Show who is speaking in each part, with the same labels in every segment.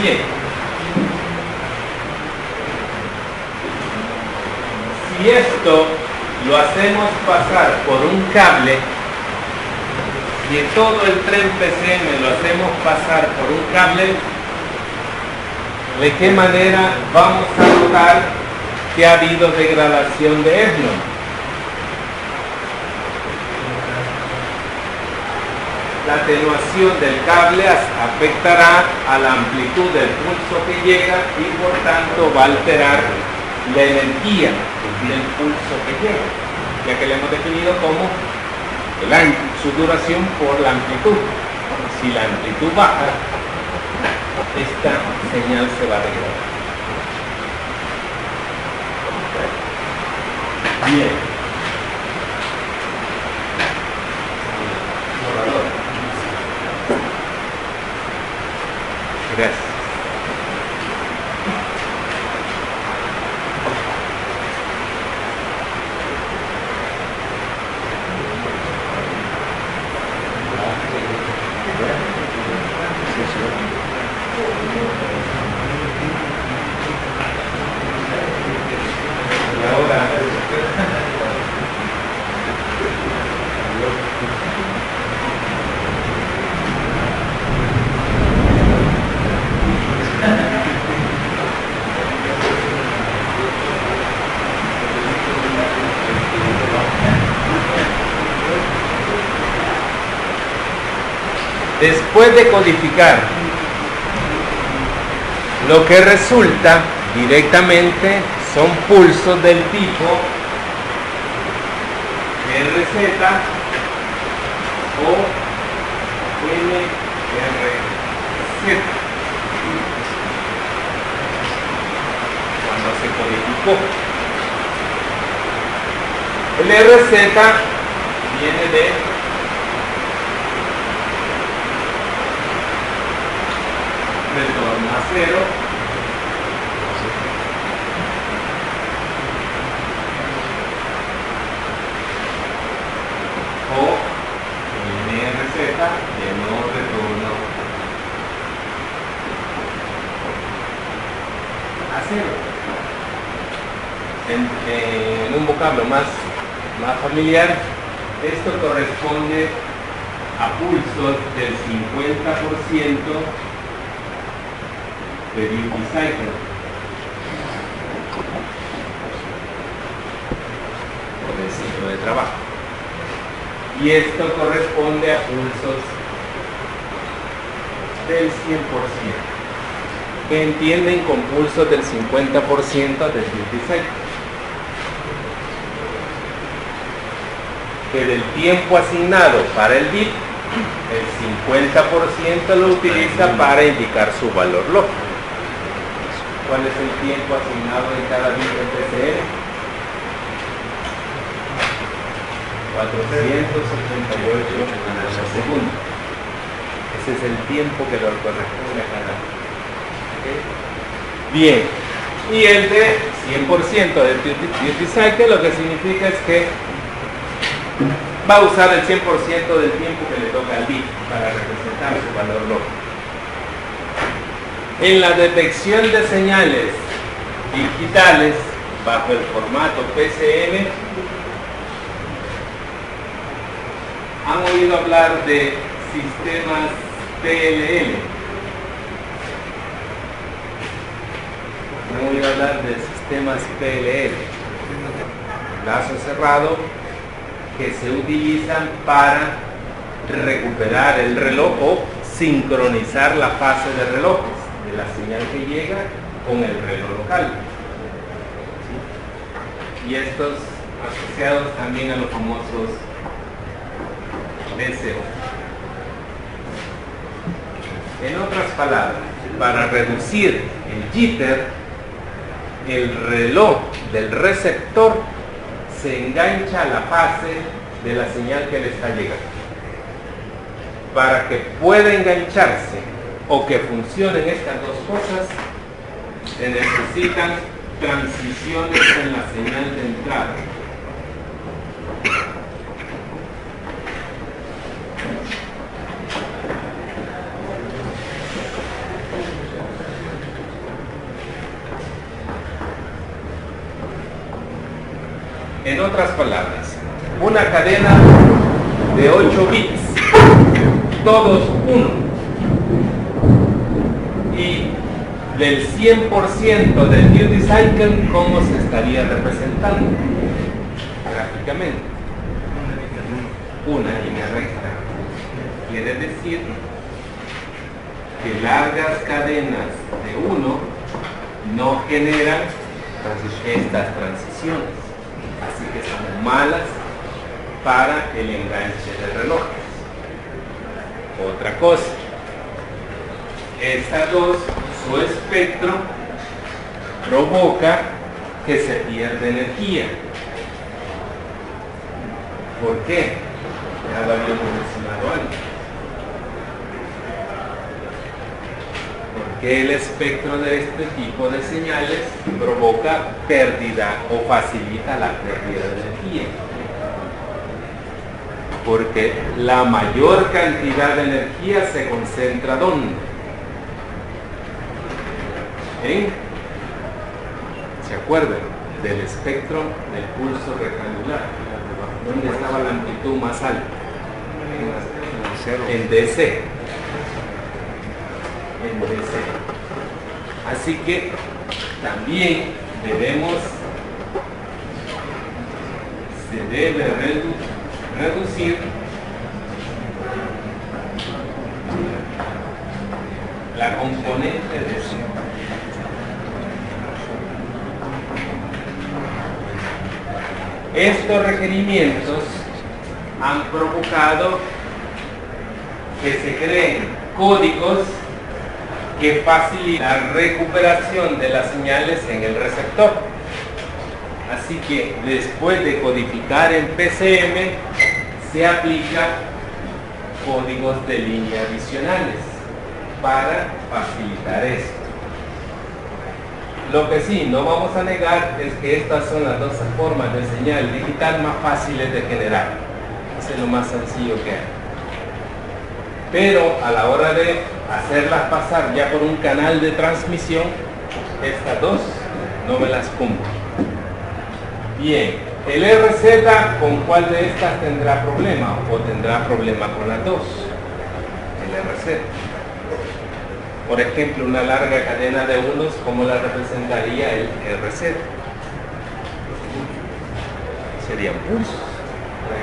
Speaker 1: Bien. Si esto lo hacemos pasar por un cable, y todo el tren PCM lo hacemos pasar por un cable, ¿de qué manera vamos a notar que ha habido degradación de Esnon? La atenuación del cable afectará a la amplitud del pulso que llega y por tanto va a alterar la energía del pulso que llega, ya que le hemos definido como su duración por la amplitud. Si la amplitud baja, esta señal se va a degradar. Bien. Gracias. Y ahora después de codificar lo que resulta directamente son pulsos del tipo RZ o NRZ. Cuando se codificó, el RZ viene de retorno a cero, o NRZ de no retorno a cero. En un vocablo más familiar, esto corresponde a pulsos del 50% de duty cycle o del ciclo de trabajo, y esto corresponde a pulsos del 100%. ¿Qué entienden con pulsos del 50% de duty cycle? Que del tiempo asignado para el bit, el 50% lo utiliza para indicar su valor lógico. ¿Cuál es el tiempo asignado en cada bit de PCM? 478 nanosegundos. Ese es el tiempo que le corresponde a cada bit. ¿Okay? Bien. Y el de 100% del duty cycle, lo que significa es que va a usar el 100% del tiempo que le toca al bit para representar su valor lógico. En la detección de señales digitales bajo el formato PCM, ¿han oído hablar de sistemas PLL? ¿Han oído hablar de sistemas PLL? Lazo cerrado, que se utilizan para recuperar el reloj o sincronizar la fase de relojes de la señal que llega con el reloj local. ¿Sí? Y estos asociados también a los famosos DCO. En otras palabras, para reducir el jitter, el reloj del receptor se engancha a la fase de la señal que le está llegando. Para que pueda engancharse o que funcionen estas dos cosas, se necesitan transiciones en la señal de entrada. En otras palabras, una cadena de 8 bits, todos 1, y del 100% del duty cycle, ¿cómo se estaría representando gráficamente? Una línea recta. Quiere decir que largas cadenas de 1 no generan estas transiciones, así que son malas para el enganche de relojes. Otra cosa, estas dos, su espectro provoca que se pierda energía. ¿Por qué? Ya lo habíamos mencionado antes. Porque el espectro de este tipo de señales provoca pérdida o facilita la pérdida de energía. Porque la mayor cantidad de energía se concentra ¿dónde? ¿Se acuerdan? Del espectro del pulso rectangular. ¿Dónde estaba la amplitud más alta? En DC. En DC. Así que también se debe reducir la componente de eso. Estos requerimientos han provocado que se creen códigos que facilitan la recuperación de las señales en el receptor. Así que después de codificar en PCM, se aplica códigos de línea adicionales para facilitar esto. Lo que sí, no vamos a negar es que estas son las dos formas de señal digital más fáciles de generar. Eso es lo más sencillo que hay. Pero a la hora de hacerlas pasar ya por un canal de transmisión, estas dos no me las cumplo. Bien, el RZ, ¿con cuál de estas tendrá problema? ¿O tendrá problema con las dos? El RZ. Por ejemplo, una larga cadena de unos, ¿cómo la representaría el RZ? Serían pulsos.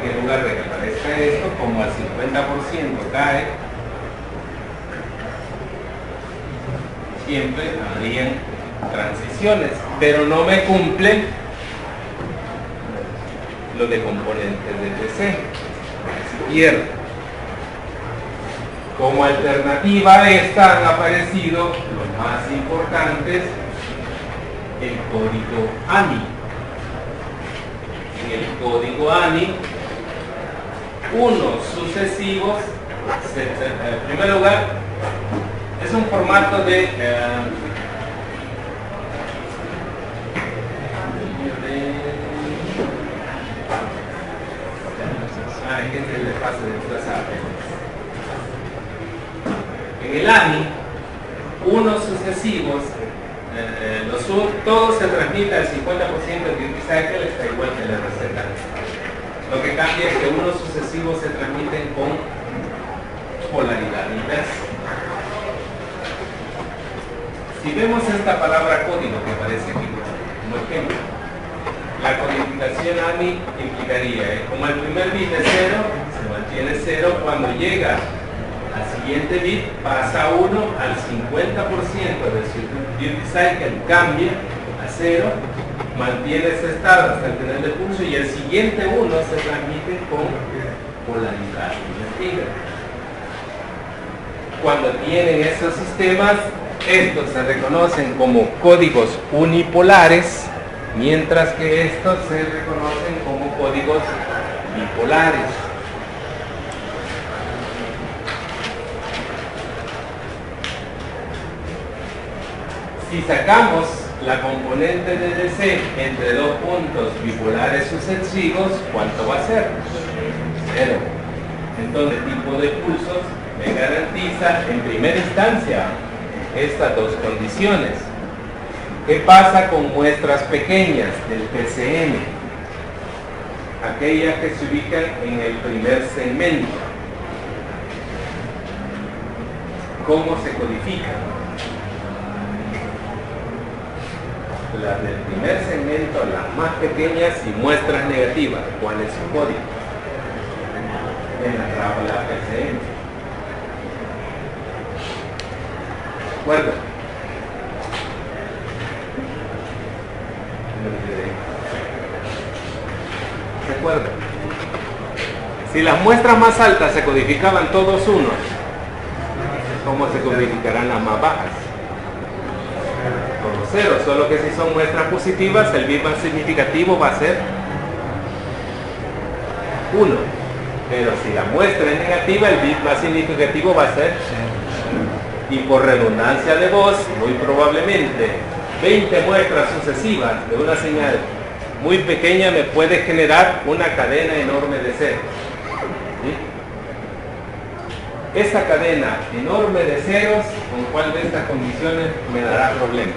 Speaker 1: En lugar de que aparezca esto, como al 50% cae, siempre habrían transiciones, pero no me cumplen lo de componentes de DC, se pierde. Como alternativa a esta han aparecido los más importantes, el código ANI. En el código ANI, unos sucesivos, en primer lugar, es un formato de en el ANI, unos sucesivos, todos se transmiten al 50% del duty cycle, está igual que la receta. Lo que cambia es que unos sucesivos se transmiten con polaridad inversa. Si vemos esta palabra código que aparece aquí como ejemplo, la codificación ANI implicaría como el primer bit es 0, se mantiene 0, cuando llega al siguiente bit pasa 1 al 50% de su duty cycle, cambia a 0, mantiene ese estado hasta el final del pulso y el siguiente 1 se transmite con polaridad invertida. Cuando tienen esos sistemas, estos se reconocen como códigos unipolares, mientras que estos se reconocen como códigos bipolares. Si sacamos la componente de DC entre dos puntos bipolares sucesivos, ¿cuánto va a ser? 0. Entonces, el tipo de pulsos me garantiza en primera instancia estas dos condiciones. ¿Qué pasa con muestras pequeñas del PCM? aquellas que se ubican en el primer segmento. ¿Cómo se codifican? Las del primer segmento, las más pequeñas y muestras negativas. ¿Cuál es su código? En la tabla PCM. ¿De acuerdo? ¿De acuerdo? Si las muestras más altas se codificaban todos unos, ¿cómo se codificarán las más bajas? Como cero, solo que si son muestras positivas, el bit más significativo va a ser 1. Pero si la muestra es negativa, el bit más significativo va a ser 0. Y por redundancia de voz, muy probablemente 20 muestras sucesivas de una señal muy pequeña me puede generar una cadena enorme de ceros. ¿Sí? Esa cadena enorme de ceros, ¿con cuál de estas condiciones me dará problemas?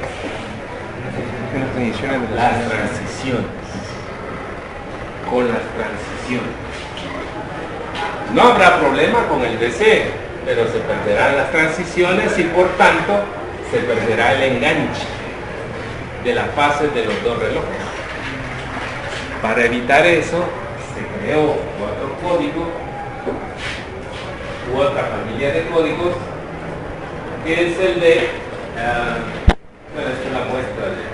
Speaker 1: Las transiciones. Con las transiciones. No habrá problema con el DC, pero se perderán las transiciones y por tanto se perderá el enganche de las fases de los dos relojes. Para evitar eso, se creó otro código u otra familia de códigos, que es el de, bueno, esta es la muestra de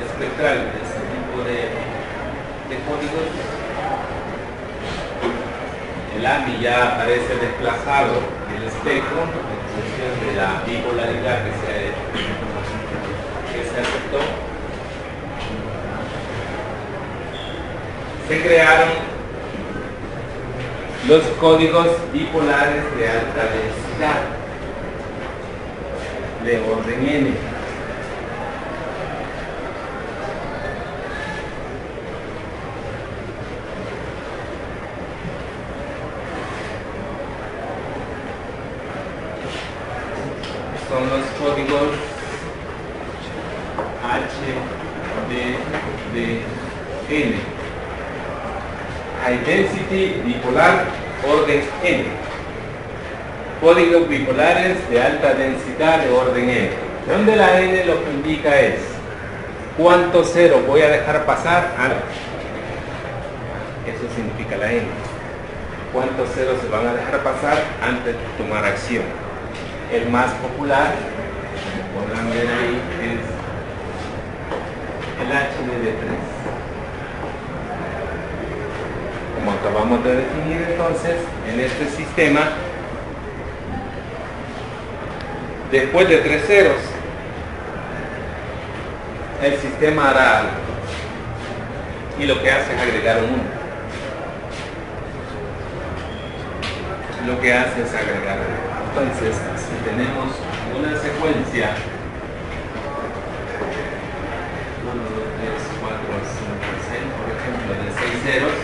Speaker 1: espectral de este tipo de códigos. El AMI ya aparece desplazado del espectro en función de la bipolaridad que se aceptó. Se crearon los códigos bipolares de alta densidad de orden n. Son los códigos HDDN. High Density Bipolar orden n. Códigos bipolares de alta densidad de orden n. Donde la n lo que indica es cuántos ceros voy a dejar pasar. Eso significa la n. Cuántos ceros se van a dejar pasar antes de tomar acción. El más popular, como podrán ver ahí, es el HDD3. Como acabamos de definir entonces, en este sistema, después de 3 ceros, el sistema hará algo. Y lo que hace es agregar un 1. Lo que hace es agregar un 1. Entonces, si tenemos una secuencia 1, 2, 3, 4, 5, 6, por ejemplo, de 6 ceros,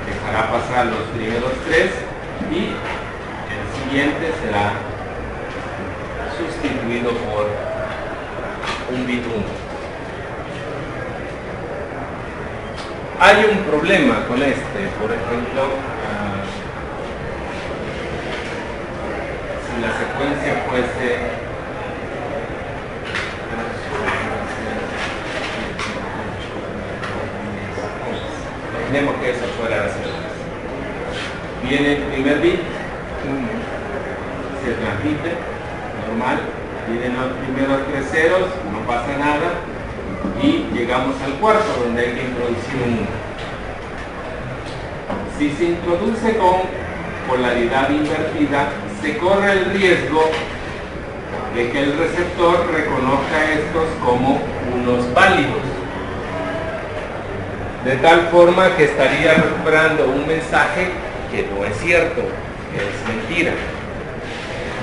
Speaker 1: dejará pasar los primeros 3 y el siguiente será sustituido por un bit 1. Hay un problema con este, por ejemplo, si la secuencia fuese imaginemos que eso fuera así. Viene el primer bit, se transmite, normal, vienen los primeros 3 ceros, no pasa nada, y llegamos al cuarto donde hay que introducir un 1. Si se introduce con polaridad invertida, se corre el riesgo de que el receptor reconozca estos como unos válidos. De tal forma que estaría recuperando un mensaje que no es cierto, que es mentira.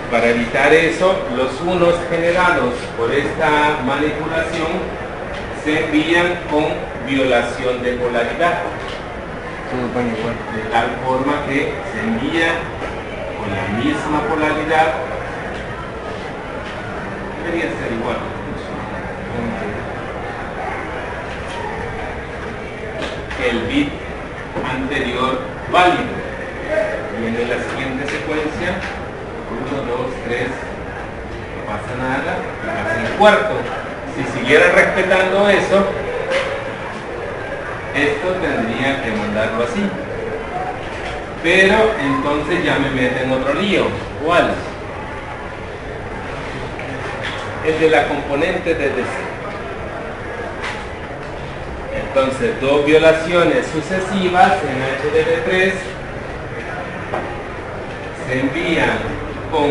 Speaker 1: Para evitar eso, los unos generados por esta manipulación se envían con violación de polaridad. De tal forma que se envía con la misma polaridad, debería ser igual. El bit anterior válido. Viene la siguiente secuencia, 1, 2, 3, no pasa nada, hacen el cuarto. Si siguiera respetando eso, esto tendría que mandarlo así. Pero entonces ya me meten otro lío. ¿Cuál? El de la componente de DC. Entonces, dos violaciones sucesivas en HDD3 se envían con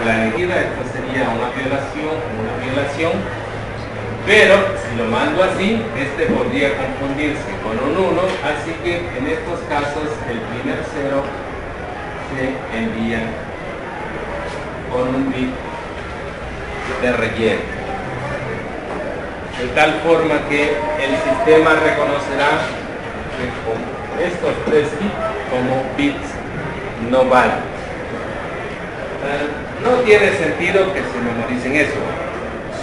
Speaker 1: la elegida. Esto sería una violación, pero si lo mando así, este podría confundirse con un 1, así que en estos casos el primer 0 se envía con un bit de relleno, de tal forma que el sistema reconocerá que con estos 3 bits como bits no válidos. No tiene sentido que se memoricen eso,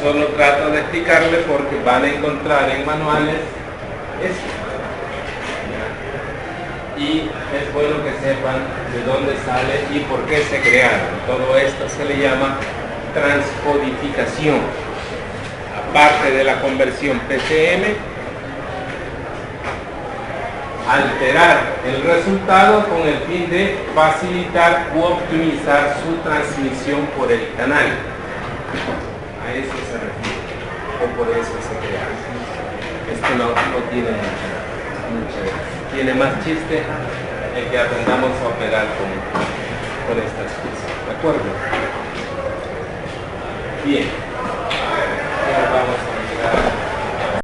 Speaker 1: solo trato de explicarle porque van a encontrar en manuales esto. Y es bueno que sepan de dónde sale y por qué se crearon. Todo esto se le llama transcodificación. Aparte de la conversión PCM, alterar el resultado con el fin de facilitar u optimizar su transmisión por el canal. A eso se refiere, o por eso se crea. Esto no tiene mucho, tiene más chiste el que aprendamos a operar con estas cosas. ¿De acuerdo? Bien.